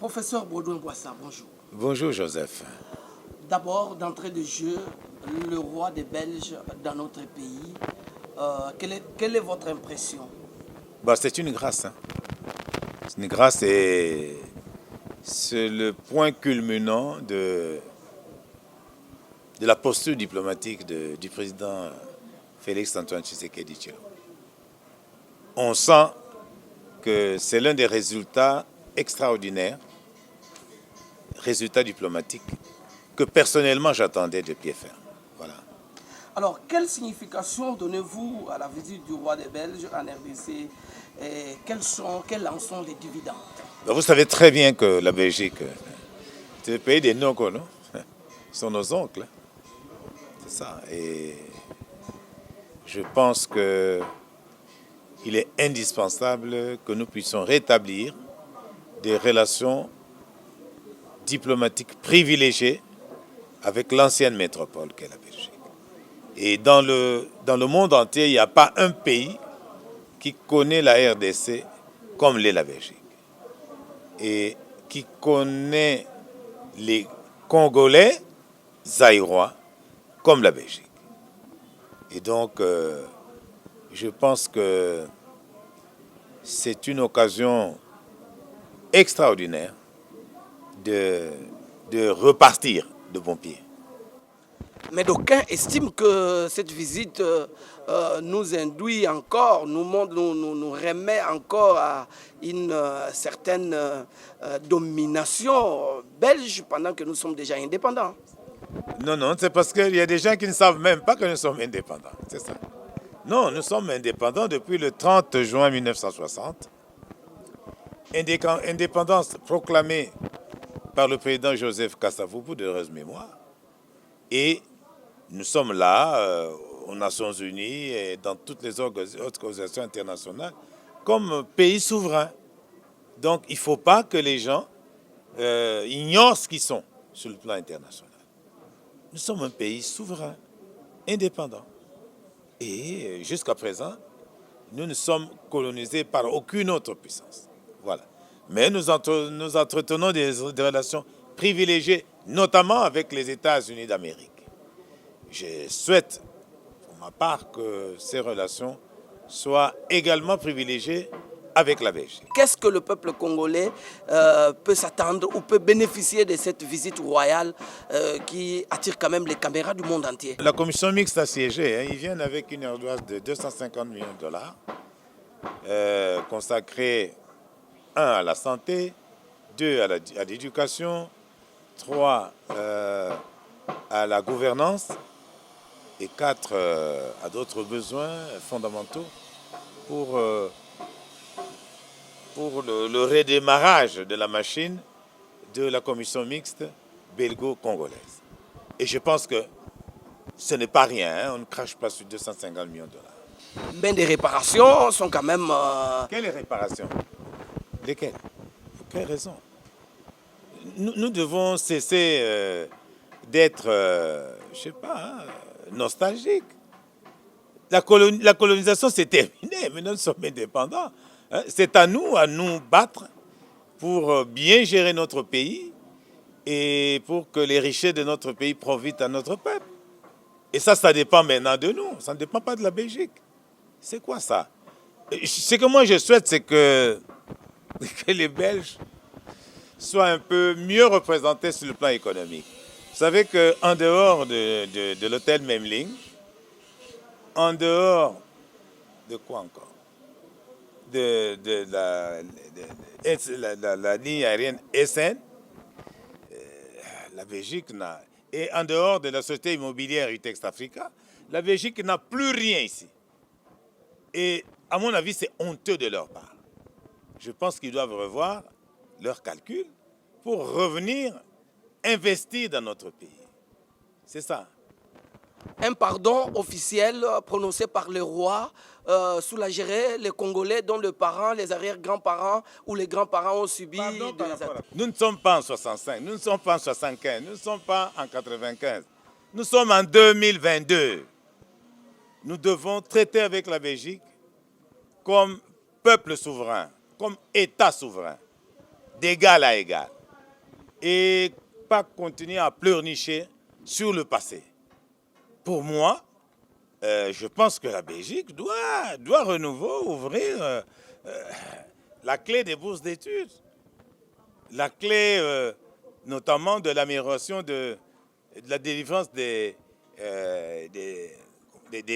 Professeur Baudouin Boissa, bonjour. Bonjour Joseph. D'abord, d'entrée de jeu, le roi des Belges dans notre pays, quelle est votre impression? C'est une grâce. C'est une grâce et c'est le point culminant de la posture diplomatique du président Félix-Antoine Tshisekedi Tshilombo. On sent que c'est l'un des résultats extraordinaires, résultats diplomatiques, que personnellement j'attendais de pied ferme. Voilà. Alors, quelle signification donnez-vous à la visite du roi des Belges en RDC et quels en sont les dividendes? Vous savez très bien que la Belgique, c'est le pays des Noko, non? Ils sont nos oncles. C'est ça. Et je pense qu'il est indispensable que nous puissions rétablir des relations diplomatiques privilégiées avec l'ancienne métropole qu'est la Belgique. Et dans le monde entier, il n'y a pas un pays qui connaît la RDC comme l'est la Belgique. Et qui connaît les Congolais zaïrois comme la Belgique. Et donc, je pense que c'est une occasion extraordinaire de repartir de bon pied. Mais d'aucuns estiment que cette visite nous induit encore, nous remet encore à une certaine domination belge pendant que nous sommes déjà indépendants. Non, c'est parce qu'il y a des gens qui ne savent même pas que nous sommes indépendants. C'est ça. Non, nous sommes indépendants depuis le 30 juin 1960. Indépendance proclamée par le président Joseph Kasavubu de heureuse mémoire. Et nous sommes là, aux Nations Unies et dans toutes les autres organisations internationales, comme pays souverain. Donc, il ne faut pas que les gens ignorent ce qu'ils sont sur le plan international. Nous sommes un pays souverain, indépendant. Et jusqu'à présent, nous ne sommes colonisés par aucune autre puissance. Voilà. Mais nous entretenons des relations privilégiées, notamment avec les États-Unis d'Amérique. Je souhaite, pour ma part, que ces relations soient également privilégiées avec la Belgique. Qu'est-ce que le peuple congolais peut s'attendre ou peut bénéficier de cette visite royale qui attire quand même les caméras du monde entier? La commission mixte a siégé. Ils viennent avec une ardoise de 250 millions de dollars consacrée, 1, à la santé, 2, à l'éducation, 3, à la gouvernance et 4, à d'autres besoins fondamentaux pour le redémarrage de la machine de la commission mixte belgo-congolaise. Et je pense que ce n'est pas rien, on ne crache pas sur 250 millions de dollars. Ben, des réparations sont quand même... Quelles réparations? Lesquelles? Pour quelle raison? Nous devons cesser d'être, je ne sais pas, nostalgiques. La colonisation, c'est terminé, maintenant nous sommes indépendants. C'est à nous battre pour bien gérer notre pays et pour que les richesses de notre pays profitent à notre peuple. Et ça dépend maintenant de nous, ça ne dépend pas de la Belgique. C'est quoi ça? Ce que moi je souhaite, c'est que les Belges soient un peu mieux représentés sur le plan économique. Vous savez qu'en dehors de l'hôtel Memling, en dehors de quoi encore? De la ligne aérienne SN, la Belgique n'a... Et en dehors de la société immobilière Utex Africa, la Belgique n'a plus rien ici. Et à mon avis, c'est honteux de leur part. Je pense qu'ils doivent revoir leurs calculs pour revenir investir dans notre pays. C'est ça. Un pardon officiel prononcé par le roi soulagerait les Congolais dont les parents, les arrière-grands-parents ou les grands-parents ont subi Nous ne sommes pas en 65, nous ne sommes pas en 75, nous ne sommes pas en 95. Nous sommes en 2022. Nous devons traiter avec la Belgique comme peuple souverain, comme État souverain, d'égal à égal. et pas continuer à pleurnicher sur le passé. Pour moi, je pense que la Belgique doit à nouveau ouvrir la clé des bourses d'études, la clé notamment de l'amélioration de la délivrance des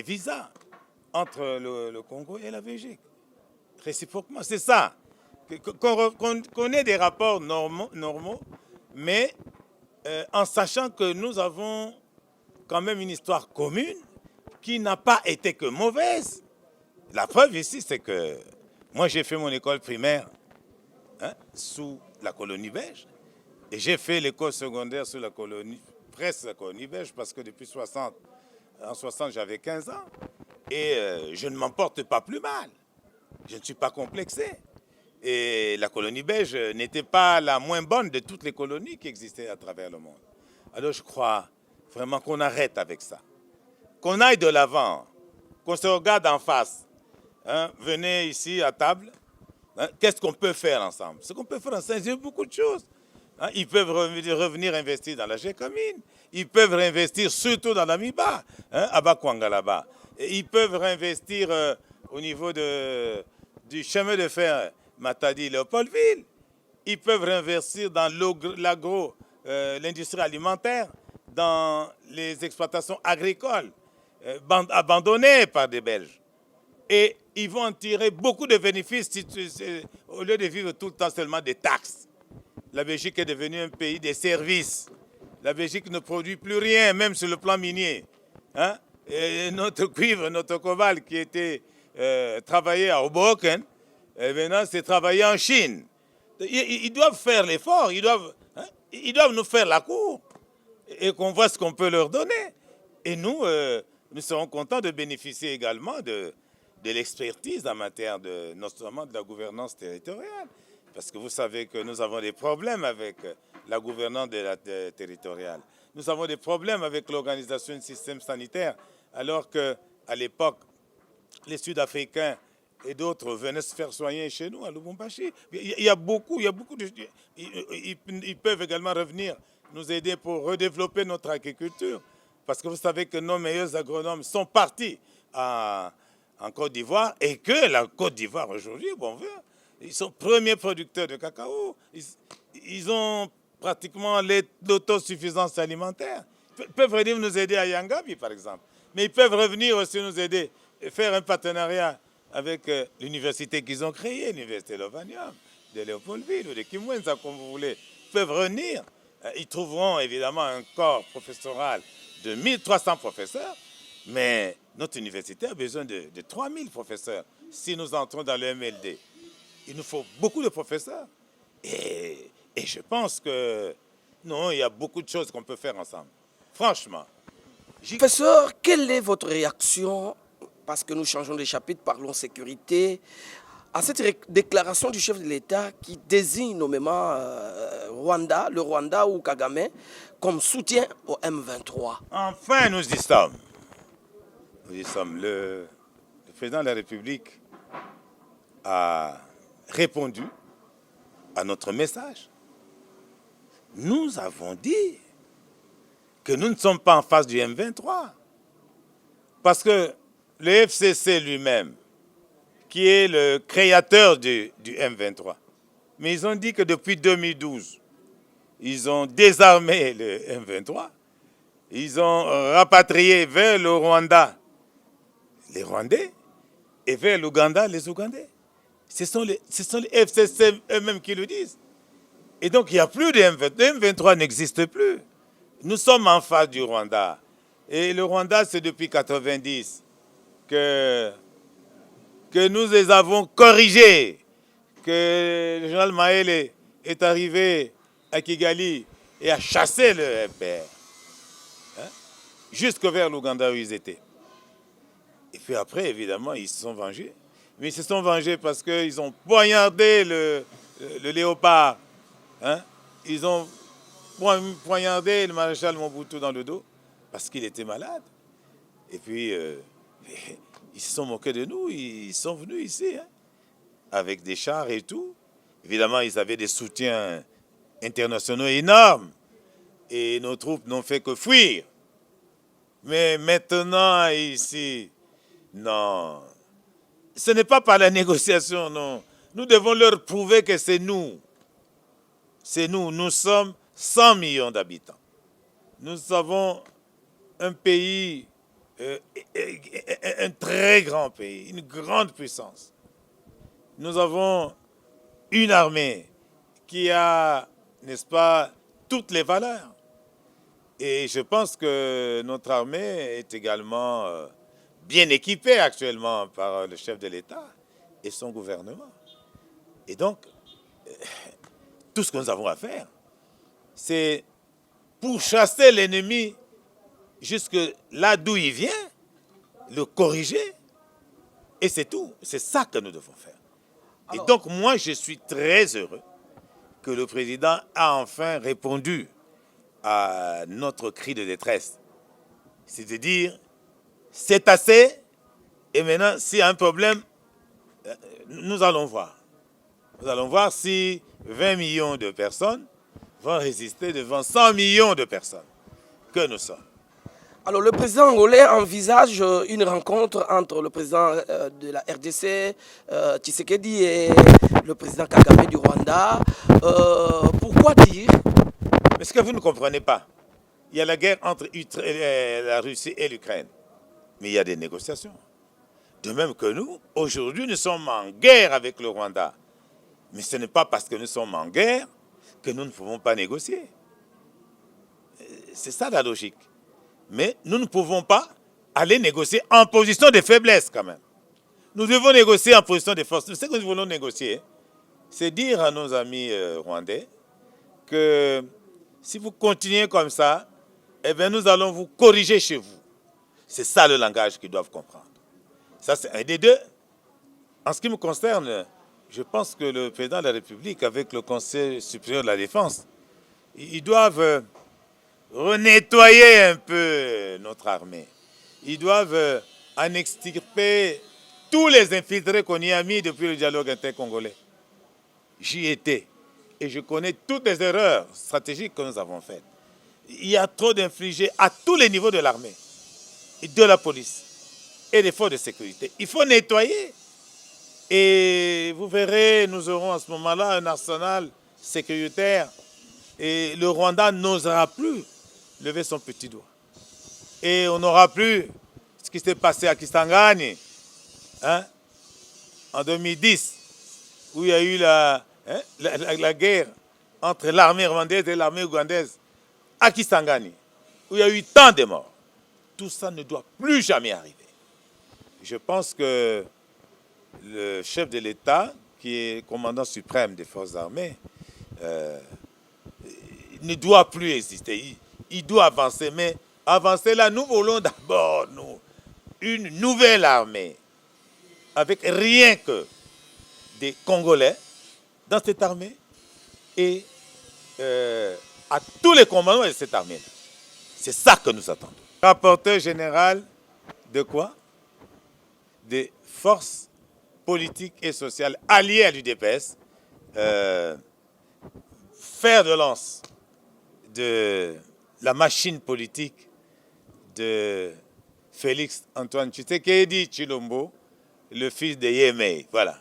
visas entre le Congo et la Belgique. Réciproquement, c'est ça. Qu'on ait des rapports normaux, mais en sachant que nous avons quand même une histoire commune qui n'a pas été que mauvaise. La preuve ici, c'est que moi, j'ai fait mon école primaire sous la colonie belge et j'ai fait l'école secondaire sous la colonie, presque la colonie belge, parce que depuis 60, en 60, j'avais 15 ans et je ne m'en porte pas plus mal. Je ne suis pas complexé. Et la colonie belge n'était pas la moins bonne de toutes les colonies qui existaient à travers le monde. Alors je crois vraiment qu'on arrête avec ça. Qu'on aille de l'avant, qu'on se regarde en face. Venez ici à table. Qu'est-ce qu'on peut faire ensemble? Ce qu'on peut faire ensemble, c'est beaucoup de choses. Ils peuvent revenir investir dans la Gécamine. Ils peuvent réinvestir surtout dans l'Amiba, à Bakwanga là-bas. Ils peuvent réinvestir au niveau du chemin de fer Matadi-Léopoldville. Ils peuvent réinvestir dans l'industrie alimentaire, dans les exploitations agricoles abandonnées par des Belges. Et ils vont en tirer beaucoup de bénéfices au lieu de vivre tout le temps seulement des taxes. La Belgique est devenue un pays des services. La Belgique ne produit plus rien, même sur le plan minier. Et notre cuivre, notre cobalt qui était travaillé à Hoboken, maintenant c'est travaillé en Chine. Ils doivent faire l'effort, ils doivent nous faire la cour et qu'on voit ce qu'on peut leur donner. Et nous serons contents de bénéficier également de l'expertise en matière notamment de la gouvernance territoriale. Parce que vous savez que nous avons des problèmes avec la gouvernance territoriale. Nous avons des problèmes avec l'organisation du système sanitaire, alors qu'à l'époque, les Sud-Africains et d'autres venaient se faire soigner chez nous, à Lubumbashi. Il y a beaucoup de... Ils peuvent également revenir nous aider pour redévelopper notre agriculture. Parce que vous savez que nos meilleurs agronomes sont partis en Côte d'Ivoire et que la Côte d'Ivoire aujourd'hui, ils sont premiers producteurs de cacao. Ils ont pratiquement l'autosuffisance alimentaire. Ils peuvent venir nous aider à Yangabi, par exemple. Mais ils peuvent revenir aussi nous aider et faire un partenariat avec l'université qu'ils ont créée, l'université Lovanium, de Léopoldville ou de Kimwenza, comme vous voulez. Ils peuvent venir. Ils trouveront évidemment un corps professoral de 1300 professeurs, mais notre université a besoin de 3000 professeurs si nous entrons dans le MLD. Il nous faut beaucoup de professeurs. Et je pense que non, il y a beaucoup de choses qu'on peut faire ensemble. Franchement. Professeur, quelle est votre réaction, parce que nous changeons de chapitre, parlons sécurité, à cette déclaration du chef de l'État qui désigne nommément le Rwanda ou Kagame comme soutien au M23? Enfin, nous y sommes. Nous y sommes. Le président de la République a répondu à notre message. Nous avons dit que nous ne sommes pas en face du M23. Parce que le FCC lui-même, qui est le créateur du M23, mais ils ont dit que depuis 2012, ils ont désarmé le M23, ils ont rapatrié vers le Rwanda les Rwandais et vers l'Ouganda les Ougandais. Ce sont les FCC eux-mêmes qui le disent. Et donc il n'y a plus de M23. Le M23 n'existe plus. Nous sommes en face du Rwanda. Et le Rwanda, c'est depuis 1990 que nous les avons corrigés, que le général Maël est arrivé à Kigali et a chassé le FPR, jusque vers l'Ouganda où ils étaient. Et puis après, évidemment, ils se sont vengés. Mais ils se sont vengés parce qu'ils ont poignardé le léopard. Ils ont poignardé le maréchal Mobutu dans le dos parce qu'il était malade. Et puis, ils se sont moqués de nous. Ils sont venus ici avec des chars et tout. Évidemment, ils avaient des soutiens internationaux énormes et nos troupes n'ont fait que fuir. Mais maintenant, ici, non, ce n'est pas par la négociation, non. Nous devons leur prouver que c'est nous. C'est nous. Nous sommes 100 millions d'habitants. Nous avons un pays, un très grand pays, une grande puissance. Nous avons une armée qui a, n'est-ce pas, toutes les valeurs. Et je pense que notre armée est également bien équipée actuellement par le chef de l'État et son gouvernement. Et donc, tout ce que nous avons à faire, c'est pour chasser l'ennemi jusque là d'où il vient, le corriger, et c'est tout. C'est ça que nous devons faire. Et donc, moi, je suis très heureux que le président a enfin répondu à notre cri de détresse. C'est de dire, c'est assez, et maintenant, s'il y a un problème, nous allons voir. Nous allons voir si 20 millions de personnes vont résister devant 100 millions de personnes que nous sommes. Alors, le président angolais envisage une rencontre entre le président de la RDC, Tshisekedi, et le président Kagame du Rwanda. Pourquoi dire? Mais ce que vous ne comprenez pas, il y a la guerre entre la Russie et l'Ukraine. Mais il y a des négociations. De même que nous, aujourd'hui, nous sommes en guerre avec le Rwanda. Mais ce n'est pas parce que nous sommes en guerre que nous ne pouvons pas négocier. C'est ça la logique. Mais nous ne pouvons pas aller négocier en position de faiblesse quand même. Nous devons négocier en position de force. Ce que nous voulons négocier, c'est dire à nos amis rwandais que si vous continuez comme ça, eh bien nous allons vous corriger chez vous. C'est ça le langage qu'ils doivent comprendre. Ça, c'est un des deux. En ce qui me concerne, je pense que le président de la République, avec le Conseil supérieur de la défense, ils doivent renettoyer un peu notre armée. Ils doivent en extirper tous les infiltrés qu'on y a mis depuis le dialogue intercongolais. J'y étais et je connais toutes les erreurs stratégiques que nous avons faites. Il y a trop d'infligés à tous les niveaux de l'armée, et de la police et des forces de sécurité. Il faut nettoyer. Et vous verrez, nous aurons à ce moment-là un arsenal sécuritaire et le Rwanda n'osera plus lever son petit doigt. Et on n'aura plus ce qui s'est passé à Kisangani en 2010, où il y a eu la guerre entre l'armée rwandaise et l'armée ougandaise à Kisangani, où il y a eu tant de morts. Tout ça ne doit plus jamais arriver. Je pense que le chef de l'État, qui est commandant suprême des forces armées, ne doit plus exister. Il doit avancer. Mais avancer là, nous voulons d'abord, une nouvelle armée, avec rien que des Congolais dans cette armée et à tous les commandants de cette armée. C'est ça que nous attendons. Rapporteur général de quoi? Des forces politiques et sociales alliées à l'UDPS, fer de lance de la machine politique de Félix Antoine Tshisekedi Tshilombo, le fils de Yemei. Voilà.